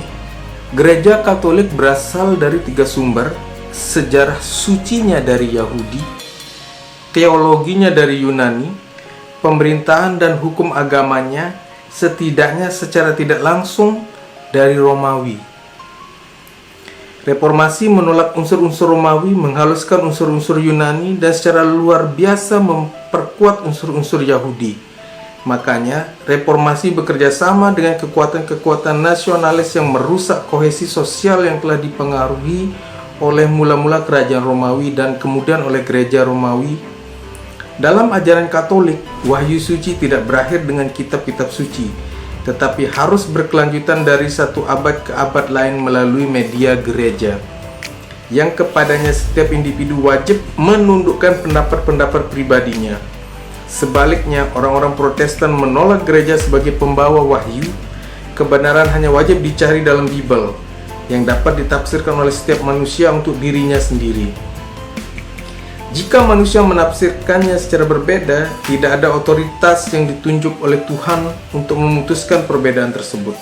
Gereja Katolik berasal dari tiga sumber. Sejarah sucinya dari Yahudi, teologinya dari Yunani, pemerintahan dan hukum agamanya setidaknya secara tidak langsung dari Romawi. Reformasi menolak unsur-unsur Romawi, menghaluskan unsur-unsur Yunani, dan secara luar biasa memperkuat unsur-unsur Yahudi. Makanya, reformasi bekerja sama dengan kekuatan-kekuatan nasionalis yang merusak kohesi sosial yang telah dipengaruhi oleh mula-mula kerajaan Romawi dan kemudian oleh gereja Romawi. Dalam ajaran Katolik, wahyu suci tidak berakhir dengan kitab-kitab suci, tetapi harus berkelanjutan dari satu abad ke abad lain melalui media gereja, yang kepadanya setiap individu wajib menundukkan pendapat-pendapat pribadinya. Sebaliknya, orang-orang Protestan menolak gereja sebagai pembawa wahyu. Kebenaran hanya wajib dicari dalam Bible, yang dapat ditafsirkan oleh setiap manusia untuk dirinya sendiri. Jika manusia menafsirkannya secara berbeda, tidak ada otoritas yang ditunjuk oleh Tuhan untuk memutuskan perbedaan tersebut.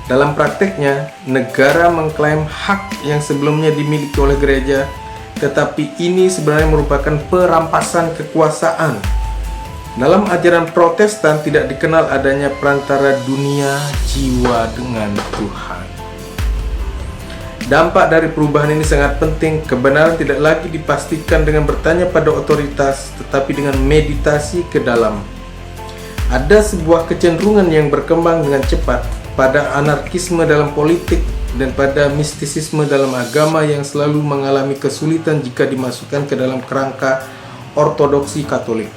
Dalam prakteknya, negara mengklaim hak yang sebelumnya dimiliki oleh gereja, tetapi ini sebenarnya merupakan perampasan kekuasaan. Dalam ajaran Protestan tidak dikenal adanya perantara dunia jiwa dengan Tuhan. Dampak dari perubahan ini sangat penting. Kebenaran tidak lagi dipastikan dengan bertanya pada otoritas, tetapi dengan meditasi ke dalam. Ada sebuah kecenderungan yang berkembang dengan cepat pada anarkisme dalam politik dan pada mistisisme dalam agama yang selalu mengalami kesulitan jika dimasukkan ke dalam kerangka ortodoksi Katolik.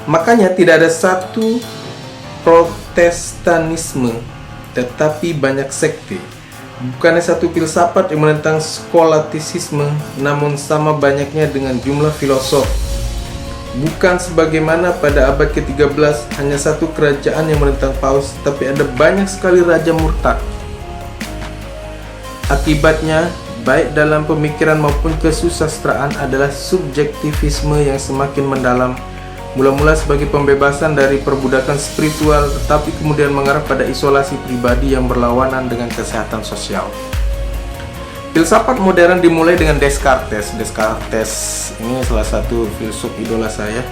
Makanya tidak ada satu Protestanisme, tetapi banyak sekte. Bukannya satu filsafat yang menentang skolatisisme, namun sama banyaknya dengan jumlah filosof. Bukan sebagaimana pada abad ke-13 hanya satu kerajaan yang menentang paus, tapi ada banyak sekali raja murtad. Akibatnya, baik dalam pemikiran maupun kesusastraan adalah subjektivisme yang semakin mendalam, mula-mula sebagai pembebasan dari perbudakan spiritual, tetapi kemudian mengarah pada isolasi pribadi yang berlawanan dengan kesehatan sosial. Filsafat modern dimulai dengan Descartes. Descartes ini salah satu filsuf idola saya,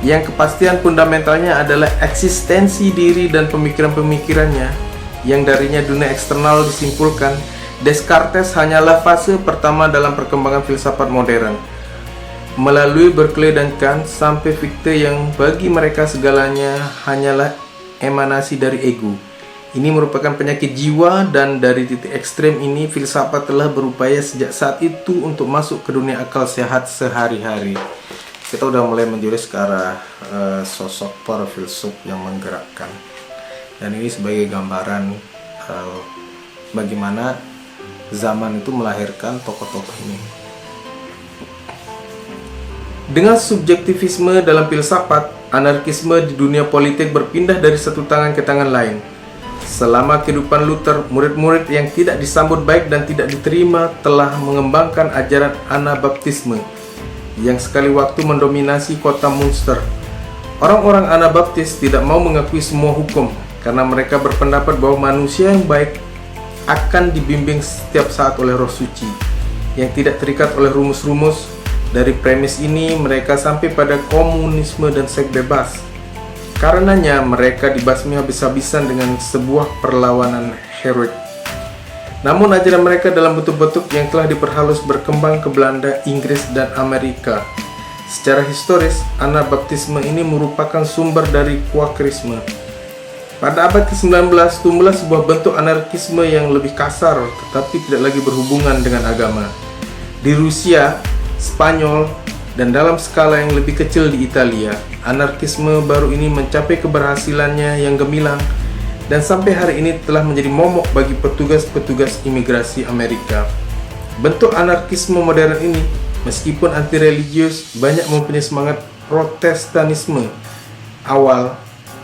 yang kepastian fundamentalnya adalah eksistensi diri dan pemikiran-pemikirannya, yang darinya dunia eksternal disimpulkan. Descartes hanyalah fase pertama dalam perkembangan filsafat modern. Melalui Berkeley dan Kant sampai Fichte yang bagi mereka segalanya hanyalah emanasi dari ego. Ini merupakan penyakit jiwa, dan dari titik ekstrem ini filsafat telah berupaya sejak saat itu untuk masuk ke dunia akal sehat sehari-hari. Kita udah mulai menjurus ke arah sosok para filsuf yang menggerakkan. Dan ini sebagai gambaran bagaimana zaman itu melahirkan tokoh-tokoh ini. Dengan subjektivisme dalam filsafat, anarkisme di dunia politik berpindah dari satu tangan ke tangan lain. Selama kehidupan Luther, murid-murid yang tidak disambut baik dan tidak diterima telah mengembangkan ajaran Anabaptisme yang sekali waktu mendominasi kota Münster. Orang-orang Anabaptis tidak mau mengakui semua hukum karena mereka berpendapat bahwa manusia yang baik akan dibimbing setiap saat oleh Roh Suci yang tidak terikat oleh rumus-rumus. Dari premis ini mereka sampai pada komunisme dan seks bebas. Karenanya mereka dibasmi habis-habisan dengan sebuah perlawanan heroik. Namun ajaran mereka dalam bentuk-bentuk yang telah diperhalus berkembang ke Belanda, Inggris, dan Amerika. Secara historis, Anabaptisme ini merupakan sumber dari Quakerisme. Pada abad ke-19, tumbuhlah sebuah bentuk anarkisme yang lebih kasar tetapi tidak lagi berhubungan dengan agama. Di Rusia, Spanyol, dan dalam skala yang lebih kecil di Italia, anarkisme baru ini mencapai keberhasilannya yang gemilang dan sampai hari ini telah menjadi momok bagi petugas-petugas imigrasi Amerika. Bentuk anarkisme modern ini, meskipun anti-religius, banyak mempunyai semangat Protestanisme awal.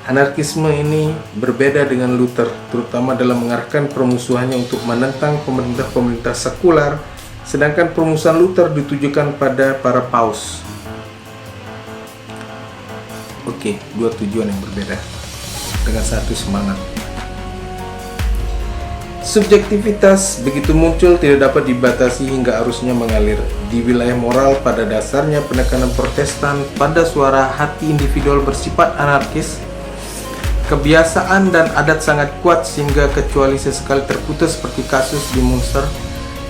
Anarkisme ini berbeda dengan Luther, terutama dalam mengarahkan permusuhannya untuk menentang pemerintah-pemerintah sekular, sedangkan permusuhan Luther ditujukan pada para paus. Oke, dua tujuan yang berbeda dengan satu semangat. Subjektivitas begitu muncul tidak dapat dibatasi hingga arusnya mengalir. Di wilayah moral, pada dasarnya penekanan Protestan pada suara hati individual bersifat anarkis. Kebiasaan dan adat sangat kuat sehingga kecuali sesekali terputus seperti kasus di Münster,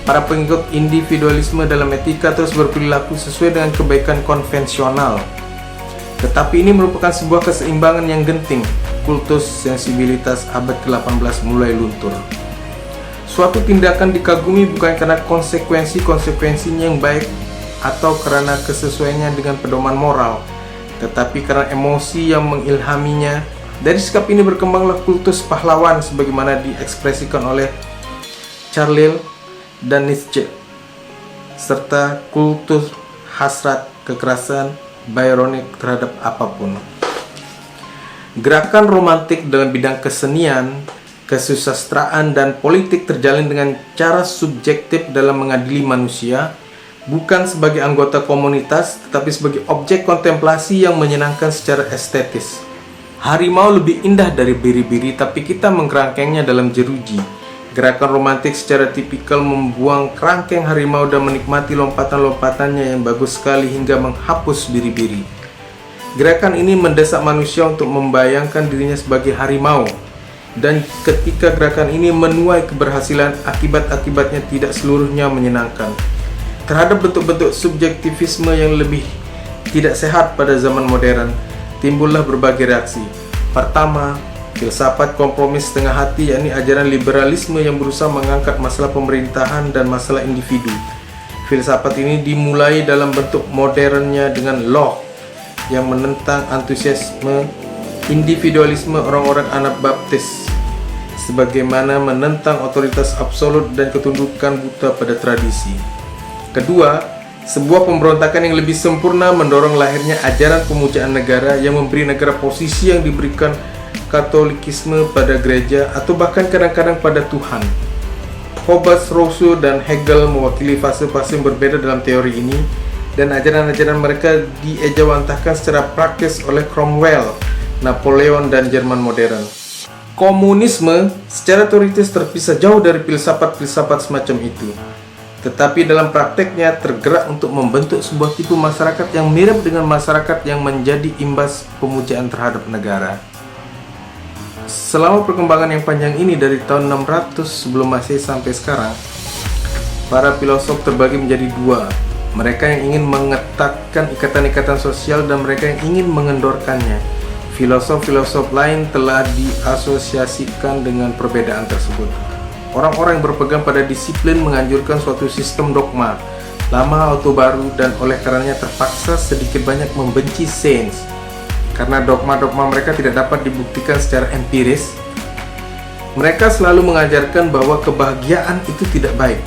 para pengikut individualisme dalam etika terus berperilaku sesuai dengan kebaikan konvensional. Tetapi ini merupakan sebuah keseimbangan yang genting. Kultus sensibilitas abad ke-18 mulai luntur. Suatu tindakan dikagumi bukan karena konsekuensi-konsekuensinya yang baik atau karena kesesuaiannya dengan pedoman moral, tetapi karena emosi yang mengilhaminya. Dari sikap ini berkembanglah kultus pahlawan sebagaimana diekspresikan oleh Carlyle dan Nietzsche, serta kultus hasrat kekerasan Byronic terhadap apapun. Gerakan romantik dalam bidang kesenian, kesusastraan, dan politik terjalin dengan cara subjektif dalam mengadili manusia, bukan sebagai anggota komunitas, tetapi sebagai objek kontemplasi yang menyenangkan secara estetis. Harimau lebih indah dari biri-biri, tapi kita mengkerangkengnya dalam jeruji. Gerakan romantik secara tipikal membuang kerangkeng harimau dan menikmati lompatan-lompatannya yang bagus sekali hingga menghapus biri-biri. Gerakan ini mendesak manusia untuk membayangkan dirinya sebagai harimau, dan ketika gerakan ini menuai keberhasilan, akibat-akibatnya tidak seluruhnya menyenangkan. Terhadap bentuk-bentuk subjektivisme yang lebih tidak sehat pada zaman modern, timbullah berbagai reaksi. Pertama, filsafat kompromi setengah hati, yakni ajaran liberalisme yang berusaha mengangkat masalah pemerintahan dan masalah individu. Filsafat ini dimulai dalam bentuk modernnya dengan Locke yang menentang antusiasme individualisme orang-orang Anabaptis, sebagaimana menentang otoritas absolut dan ketundukan buta pada tradisi. Kedua, sebuah pemberontakan yang lebih sempurna mendorong lahirnya ajaran pemujaan negara yang memberi negara posisi yang diberikan Katolikisme pada gereja atau bahkan kadang-kadang pada Tuhan. Hobbes, Rousseau, dan Hegel mewakili fase-fase yang berbeda dalam teori ini, dan ajaran-ajaran mereka diejawantahkan secara praktis oleh Cromwell, Napoleon, dan Jerman modern. Komunisme secara teoritis terpisah jauh dari filsafat-filsafat semacam itu, tetapi dalam prakteknya tergerak untuk membentuk sebuah tipe masyarakat yang mirip dengan masyarakat yang menjadi imbas pemujaan terhadap negara. Selama perkembangan yang panjang ini dari tahun 600 sebelum Masehi sampai sekarang, para filosof terbagi menjadi dua. Mereka yang ingin mengetatkan ikatan-ikatan sosial dan mereka yang ingin mengendorkannya. Filosof-filosof lain telah diasosiasikan dengan perbedaan tersebut. Orang-orang yang berpegang pada disiplin menganjurkan suatu sistem dogma, lama atau baru, dan oleh karenanya terpaksa sedikit banyak membenci sains. Karena dogma-dogma mereka tidak dapat dibuktikan secara empiris, mereka selalu mengajarkan bahwa kebahagiaan itu tidak baik,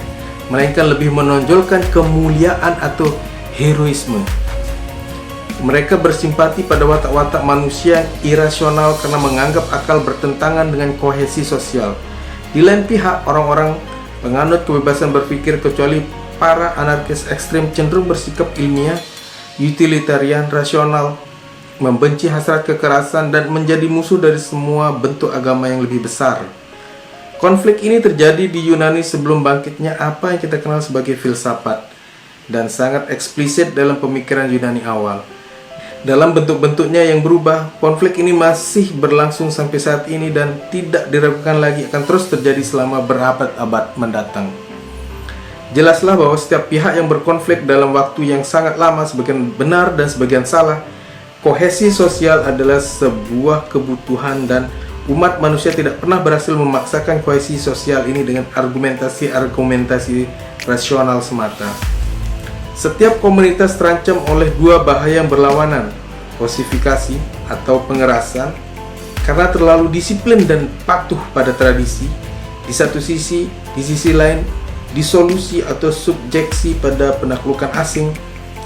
melainkan lebih menonjolkan kemuliaan atau heroisme. Mereka bersimpati pada watak-watak manusia yang irasional karena menganggap akal bertentangan dengan kohesi sosial. Di lain pihak, orang-orang penganut kebebasan berpikir kecuali para anarkis ekstrem cenderung bersikap ilmiah, utilitarian, rasional, membenci hasrat kekerasan, dan menjadi musuh dari semua bentuk agama yang lebih besar. Konflik ini terjadi di Yunani sebelum bangkitnya apa yang kita kenal sebagai filsafat, dan sangat eksplisit dalam pemikiran Yunani awal. Dalam bentuk-bentuknya yang berubah, konflik ini masih berlangsung sampai saat ini dan tidak diragukan lagi akan terus terjadi selama berabad-abad mendatang. Jelaslah bahwa setiap pihak yang berkonflik dalam waktu yang sangat lama, sebagian benar dan sebagian salah. Kohesi sosial adalah sebuah kebutuhan dan umat manusia tidak pernah berhasil memaksakan kohesi sosial ini dengan argumentasi rasional semata. Setiap komunitas terancam oleh dua bahaya yang berlawanan, kosifikasi atau pengerasan, karena terlalu disiplin dan patuh pada tradisi, di satu sisi, di sisi lain, disolusi atau subjeksi pada penaklukan asing,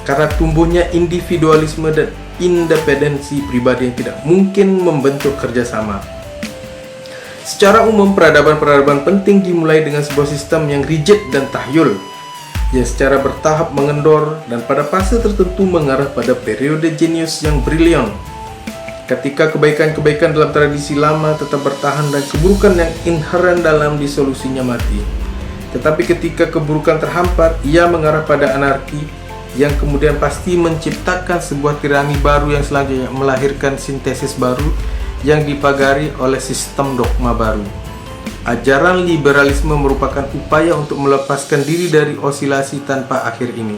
karena tumbuhnya individualisme dan independensi pribadi yang tidak mungkin membentuk kerjasama. Secara umum, peradaban-peradaban penting dimulai dengan sebuah sistem yang rigid dan tahyul, yang secara bertahap mengendor dan pada fase tertentu mengarah pada periode jenius yang brilian. Ketika kebaikan-kebaikan dalam tradisi lama tetap bertahan dan keburukan yang inheren dalam disolusinya mati. Tetapi ketika keburukan terhampar, ia mengarah pada anarki yang kemudian pasti menciptakan sebuah tirani baru yang selanjutnya melahirkan sintesis baru yang dipagari oleh sistem dogma baru. Ajaran liberalisme merupakan upaya untuk melepaskan diri dari osilasi tanpa akhir ini.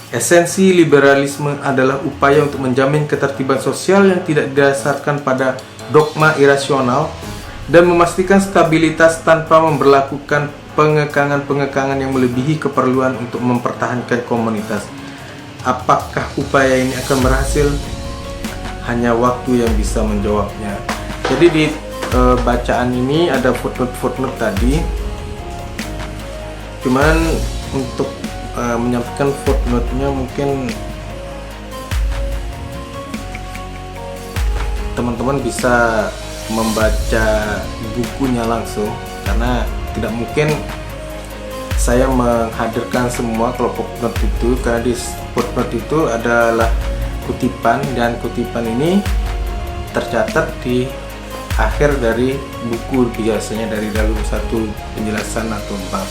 Esensi liberalisme adalah upaya untuk menjamin ketertiban sosial yang tidak didasarkan pada dogma irasional dan memastikan stabilitas tanpa memberlakukan pengekangan-pengekangan yang melebihi keperluan untuk mempertahankan komunitas. Apakah upaya ini akan berhasil? Hanya waktu yang bisa menjawabnya. Jadi di bacaan ini ada footnote tadi, cuman untuk menyampaikan footnote-nya mungkin teman-teman bisa membaca bukunya langsung, karena tidak mungkin saya menghadirkan semua kalau footnote itu, karena di footnote itu adalah kutipan, dan kutipan ini tercatat di akhir dari buku, biasanya dari dalam satu penjelasan atau bab,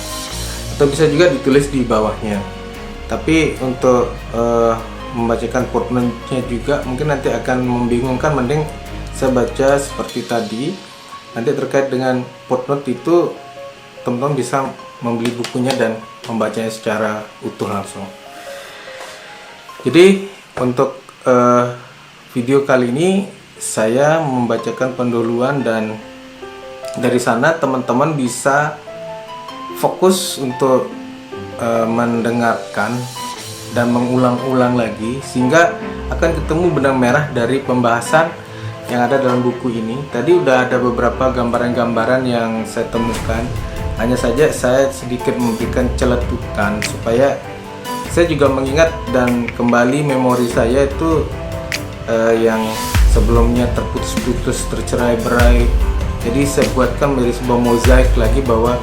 atau bisa juga ditulis di bawahnya. Tapi untuk membacakan footnote-nya juga mungkin nanti akan membingungkan, mending saya baca seperti tadi. Nanti terkait dengan footnote itu teman-teman bisa membeli bukunya dan membacanya secara utuh langsung. Jadi untuk video kali ini saya membacakan pendahuluan, dan dari sana teman-teman bisa fokus untuk mendengarkan dan mengulang-ulang lagi, sehingga akan ketemu benang merah dari pembahasan yang ada dalam buku ini. Tadi udah ada beberapa gambaran-gambaran yang saya temukan, hanya saja saya sedikit memberikan celetukan supaya saya juga mengingat dan kembali memori saya itu yang sebelumnya terputus-putus, tercerai-berai. Jadi saya buatkan menjadi sebuah mozaik lagi bahwa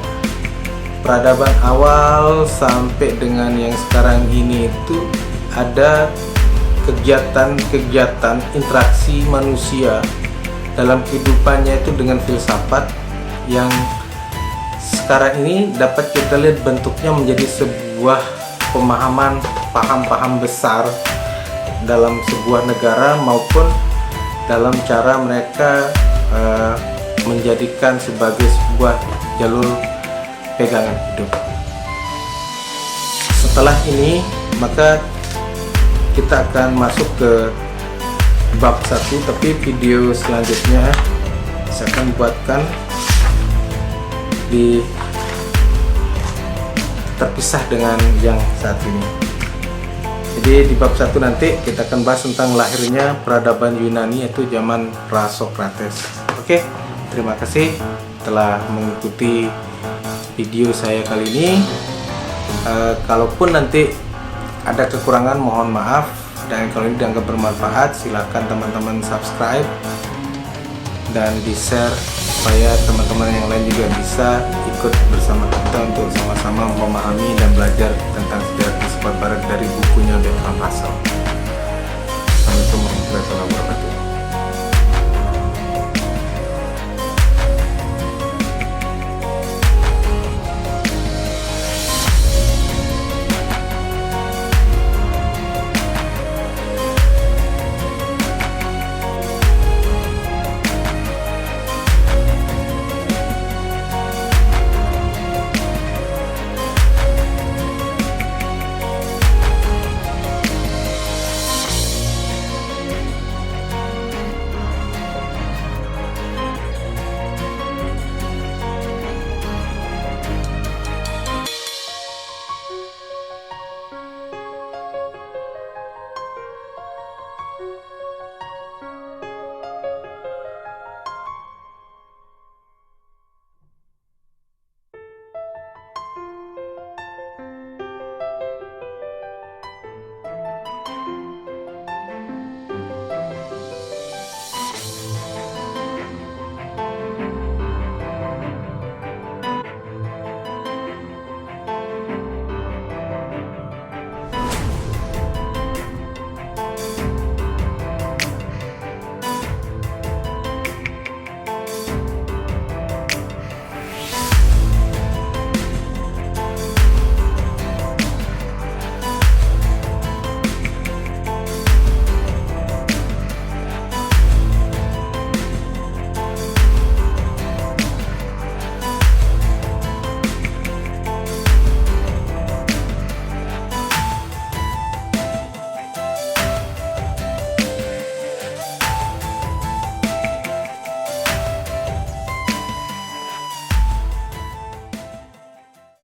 peradaban awal sampai dengan yang sekarang ini itu ada kegiatan-kegiatan interaksi manusia dalam kehidupannya itu dengan filsafat yang sekarang ini dapat kita lihat bentuknya menjadi sebuah pemahaman, paham-paham besar dalam sebuah negara maupun dalam cara mereka menjadikan sebagai sebuah jalur pegangan hidup. Setelah ini maka kita akan masuk ke bab 1, tapi video selanjutnya saya akan buatkan di terpisah dengan yang saat ini. Jadi di bab 1 nanti kita akan bahas tentang lahirnya peradaban Yunani, yaitu zaman Pra-Sokrates. Oke, terima kasih telah mengikuti video saya kali ini. Kalaupun nanti ada kekurangan mohon maaf, dan kalau ini dianggap bermanfaat silahkan teman-teman subscribe dan di share supaya teman-teman yang lain juga bisa ikut bersama kita untuk sama-sama memahami dan belajar tentang sejarah filsafat barat dari bukunya Bertrand Russell. Assalamualaikum warahmatullahi wabarakatuh.